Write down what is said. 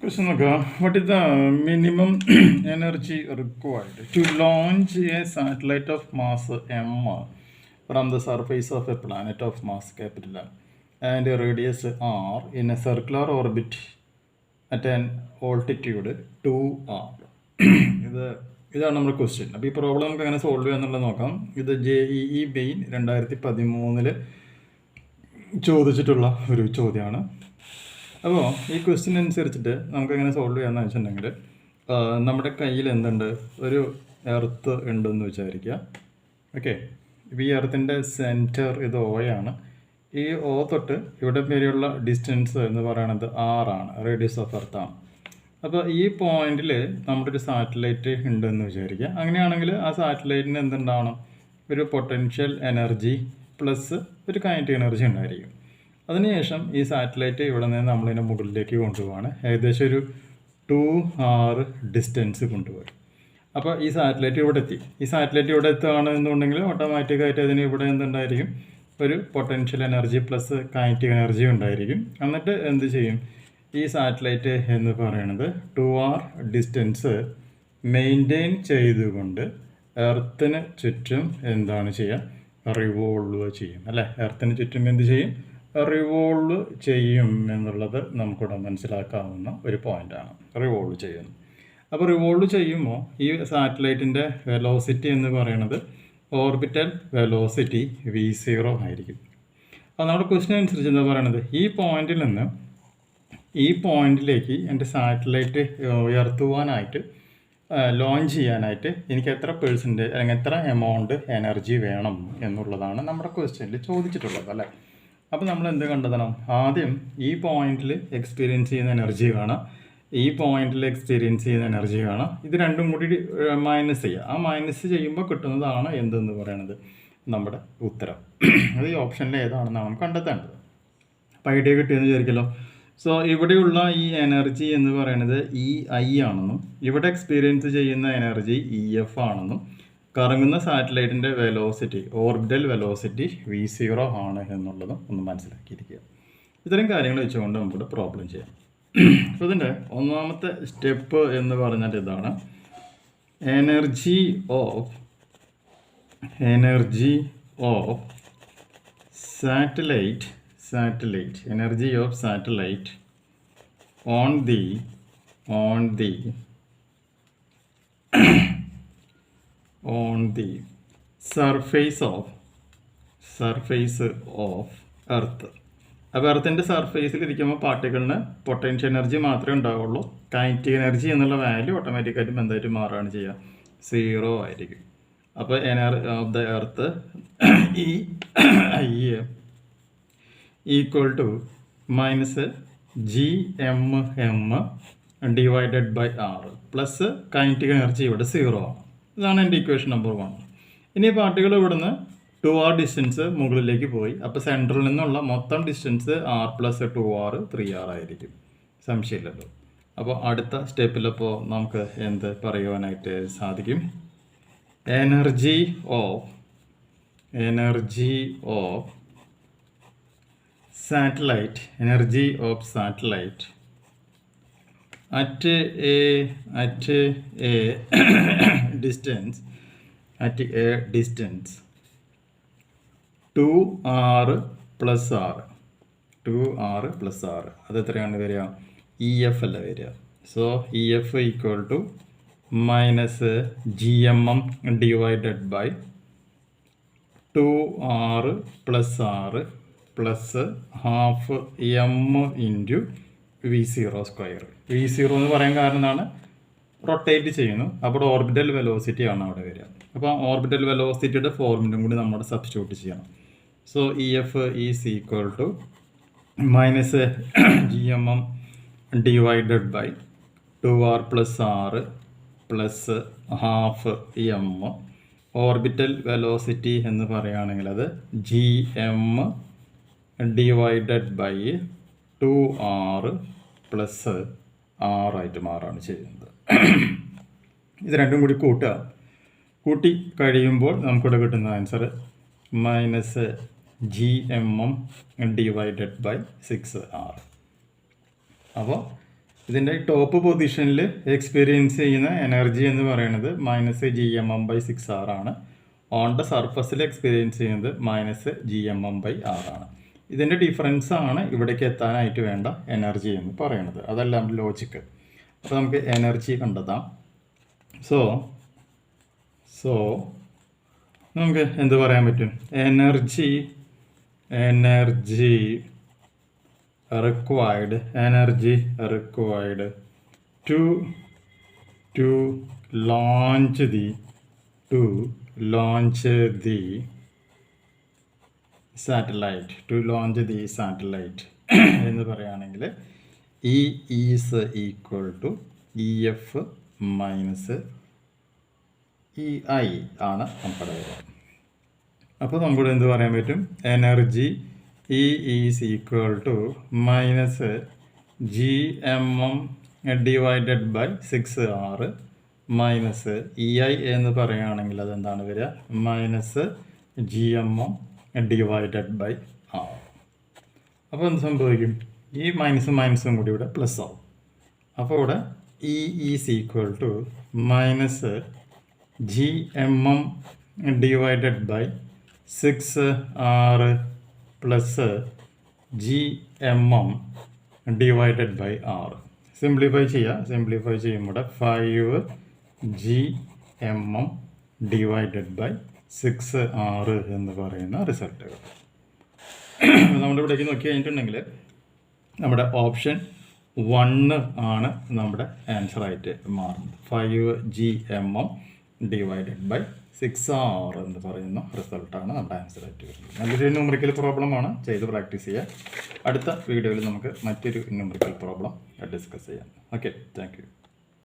Question നോക്കാം. What is the minimum energy required to launch a satellite of mass m from the surface of a planet of mass capital M and a radius r in a circular orbit at an altitude 2r? ഇതാണ് നമ്മുടെ question. അപ്പോൾ ഈ problem നമുക്ക് എങ്ങനെ solve ചെയ്യാന്നുള്ളത് നോക്കാം. ഇത് JEE main 2013 ചോദിച്ചിട്ടുള്ള ഒരു ചോദ്യമാണ്. അപ്പോൾ ഈ ക്വസ്റ്റ്യൻ അനുസരിച്ചിട്ട് നമുക്ക് എങ്ങനെ സോൾവ് ചെയ്യാമെന്ന് വെച്ചിട്ടുണ്ടെങ്കിൽ നമ്മുടെ കയ്യിൽ എന്തുണ്ട്, ഒരു എർത്ത് ഉണ്ടെന്ന് വിചാരിക്കുക. ഓക്കെ, ഈ എർത്തിൻ്റെ സെൻറ്റർ ഇത് ഓയാണ്. ഈ ഓ തൊട്ട് ഇവിടെ വരെയുള്ള ഡിസ്റ്റൻസ് എന്ന് പറയുന്നത് ആറാണ്, റേഡിയസ് ഓഫ് എർത്താണ്. അപ്പോൾ ഈ പോയിന്റിൽ നമ്മുടെ ഒരു സാറ്റലൈറ്റ് ഉണ്ടെന്ന് വിചാരിക്കുക. അങ്ങനെയാണെങ്കിൽ ആ സാറ്റലൈറ്റിന് എന്തുണ്ടാവണം, ഒരു പൊട്ടൻഷ്യൽ എനർജി പ്ലസ് ഒരു കൈനറ്റിക് എനർജി ഉണ്ടായിരിക്കും. അതിനുശേഷം ഈ സാറ്റലൈറ്റ് ഇവിടെ നിന്ന് നമ്മളിതിനെ മുകളിലേക്ക് കൊണ്ടുപോവാണ്. ഏകദേശം ഒരു 2r ഡിസ്റ്റൻസ് കൊണ്ടുപോയി. അപ്പോൾ ഈ സാറ്റലൈറ്റ് ഇവിടെ എത്തി. ഈ സാറ്റലൈറ്റ് ഇവിടെ എത്തുകയാണെന്നുണ്ടെങ്കിൽ ഓട്ടോമാറ്റിക്കായിട്ട് അതിന് ഇവിടെ എന്തുണ്ടായിരിക്കും, ഒരു potential energy plus kinetic energy ഉണ്ടായിരിക്കും. എന്നിട്ട് എന്ത് ചെയ്യും, ഈ സാറ്റലൈറ്റ് എന്ന് പറയുന്നത് 2r ഡിസ്റ്റൻസ് മെയിൻറ്റെയിൻ ചെയ്തുകൊണ്ട് എർത്തിന് ചുറ്റും എന്താണ് ചെയ്യുക, റിവോൾവ് ചെയ്യും. അല്ലേ, എർത്തിന് ചുറ്റും എന്ത് ചെയ്യും, റിവോൾവ് ചെയ്യും എന്നുള്ളത് നമുക്കിവിടെ മനസ്സിലാക്കാവുന്ന ഒരു പോയിൻ്റാണ്. റിവോൾവ് ചെയ്യുന്നു. അപ്പോൾ റിവോൾവ് ചെയ്യുമ്പോൾ ഈ സാറ്റലൈറ്റിൻ്റെ വെലോസിറ്റി എന്ന് പറയുന്നത് ഓർബിറ്റൽ വെലോസിറ്റി v0 ആയിരിക്കും. അപ്പോൾ നമ്മുടെ ക്വസ്റ്റ്യൻ അനുസരിച്ച് എന്താ പറയുന്നത്, ഈ പോയിന്റിൽ നിന്ന് ഈ പോയിന്റിലേക്ക് എൻ്റെ സാറ്റലൈറ്റ് ഉയർത്തുവാനായിട്ട് ലോഞ്ച് ചെയ്യാനായിട്ട് എനിക്ക് എത്ര പെർസെൻറ്റേജ് അല്ലെങ്കിൽ എത്ര എമൗണ്ട് എനർജി വേണം എന്നുള്ളതാണ് നമ്മുടെ ക്വസ്റ്റ്യനിൽ ചോദിച്ചിട്ടുള്ളത്. അല്ലേ, അപ്പോൾ നമ്മൾ എന്ത് കണ്ടെത്തണം, ആദ്യം ഈ പോയിന്റിൽ എക്സ്പീരിയൻസ് ചെയ്യുന്ന എനർജി കാണാം, ഈ പോയിന്റിൽ എക്സ്പീരിയൻസ് ചെയ്യുന്ന എനർജി കാണാം. ഇത് രണ്ടും കൂടി മൈനസ് ചെയ്യുക. ആ മൈനസ് ചെയ്യുമ്പോൾ കിട്ടുന്നതാണ് എന്തെന്ന് പറയുന്നത് നമ്മുടെ ഉത്തരം. അത് ഈ ഓപ്ഷനിൽ ഏതാണെന്നാണ് നമുക്ക് കണ്ടെത്തേണ്ടത്. അപ്പോൾ ഐഡിയ കിട്ടിയെന്ന് വിചാരിക്കല്ലോ. സോ ഇവിടെയുള്ള ഈ എനർജി എന്ന് പറയുന്നത് EI ആണെന്നും ഇവിടെ എക്സ്പീരിയൻസ് ചെയ്യുന്ന എനർജി EF ആണെന്നും കറങ്ങുന്ന സാറ്റലൈറ്റിൻ്റെ വെലോസിറ്റി ഓർബിറ്റൽ വെലോസിറ്റി v0 ആണ് എന്നുള്ളതും ഒന്ന് മനസ്സിലാക്കിയിരിക്കുക. ഇത്തരം കാര്യങ്ങൾ വെച്ചുകൊണ്ട് നമുക്ക് പ്രോബ്ലം ചെയ്യാം. അപ്പോൾ ഇതിൻ്റെ ഒന്നാമത്തെ സ്റ്റെപ്പ് എന്ന് പറഞ്ഞാൽ ഇതാണ്, energy of satellite energy of satellite on the surface of earth. അപ്പോൾ എർത്തിൻ്റെ സർഫേസിൽ ഇരിക്കുമ്പോൾ പാർട്ടിക്കിളിന് പൊട്ടൻഷ്യൽ എനർജി മാത്രമേ ഉണ്ടാവുള്ളൂ. കൈനറ്റിക് എനർജി എന്നുള്ള വാല്യൂ ഓട്ടോമാറ്റിക്കായിട്ടും എന്തായിട്ട് മാറുകയാണ് ചെയ്യുക, 0 ആയിരിക്കും. അപ്പോൾ energy of the earth equal to minus GMM divided by R plus kinetic energy ഇവിടെ 0 ആണ്. ഇതാണ് എൻ്റെ ഇക്വേഷൻ നമ്പർ 1. ഇനി പാർട്ടികൾ ഇവിടുന്ന് 2r ഡിസ്റ്റൻസ് മുകളിലേക്ക് പോയി. അപ്പോൾ സെൻറ്ററിൽ നിന്നുള്ള മൊത്തം distance r plus 2r 3r ആയിരിക്കും, സംശയമില്ലല്ലോ. അപ്പോൾ അടുത്ത സ്റ്റെപ്പിലപ്പോൾ നമുക്ക് എന്ത് പറയുവാനായിട്ട് സാധിക്കും, energy of satellite at a distance 2r plus r അത് എത്രയാണ് വരിക, EF അല്ല വരിക. So EF equal to minus GMM divided by 2r plus r plus half m into v0 square. v0 എന്ന് പറയാൻ കാരണം എന്താണ്, റൊട്ടേറ്റ് ചെയ്യുന്നു. അപ്പോൾ ഓർബിറ്റൽ വെലോസിറ്റി ആണ് അവിടെ വരിക. അപ്പോൾ ഓർബിറ്റൽ വെലോസിറ്റിയുടെ ഫോർമുലയും കൂടി നമ്മൾ സബ്സ്റ്റിറ്റ്യൂട്ട് ചെയ്യണം. So EF is equal to minus GMM divided by 2r plus r plus half m. Orbital velocity എന്ന് പറയുകയാണെങ്കിൽ അത് GM divided by 2r plus r ആയിട്ട് മാറാണ് ചെയ്യുന്നത്. ഇത് രണ്ടും കൂടി കൂട്ടി കഴിയുമ്പോൾ നമുക്കിവിടെ കിട്ടുന്ന answer minus GMM divided by 6r. അപ്പോൾ ഇതിൻ്റെ ടോപ്പ് പൊസിഷനിൽ എക്സ്പീരിയൻസ് ചെയ്യുന്ന എനർജി എന്ന് പറയുന്നത് -GMM/6R ആണ്. ഓൺ ദ സർഫസിൽ എക്സ്പീരിയൻസ് ചെയ്യുന്നത് -GMM/R ആണ്. ഇതിൻ്റെ ഡിഫറൻസ് ആണ് ഇവിടേക്ക് എത്താനായിട്ട് വേണ്ട എനർജി എന്ന് പറയുന്നത്. അതെല്ലാം ലോജിക്ക്. അപ്പോൾ നമുക്ക് എനർജി കണ്ടെത്താം. സോ നമുക്ക് എന്ത് പറയാൻ പറ്റും? Energy required to launch the satellite എന്ന് പറയുകയാണെങ്കിൽ E is equal to EF minus EI ആണ് നമ്മുടെ വരിക. അപ്പോൾ നമുക്കിവിടെ എന്ത് പറയാൻ പറ്റും? Energy E is equal to -GMM/6R minus EI എന്ന് പറയുകയാണെങ്കിൽ അതെന്താണ് വരിക? -GMM/R. അപ്പോൾ എന്ത് സംഭവിക്കും? ഈ മൈനസും കൂടി ഇവിടെ പ്ലസ് ആവും. അപ്പോൾ ഇവിടെ E is equal to -GMM/6R plus GMM/R. Simplify ചെയ്യുമ്പോൾ 5GMM/6R എന്ന് പറയുന്ന റിസൾട്ടുകൾ. നമ്മുടെ ഇവിടേക്ക് നോക്കി കഴിഞ്ഞിട്ടുണ്ടെങ്കിൽ നമ്മുടെ ഓപ്ഷൻ 1 ആണ് നമ്മുടെ ആൻസറായിട്ട് മാറുന്നത്. 5GMM/6R എന്ന് പറയുന്ന റിസൾട്ടാണ് നമ്മുടെ ആൻസറായിട്ട് വരുന്നത്. നല്ലൊരു ന്യൂമറിക്കൽ പ്രോബ്ലമാണ്. ചെയ്ത് പ്രാക്ടീസ് ചെയ്യുക. അടുത്ത വീഡിയോയിൽ നമുക്ക് മറ്റൊരു ന്യൂമറിക്കൽ പ്രോബ്ലം ഡിസ്കസ് ചെയ്യാം. Okay, thank you.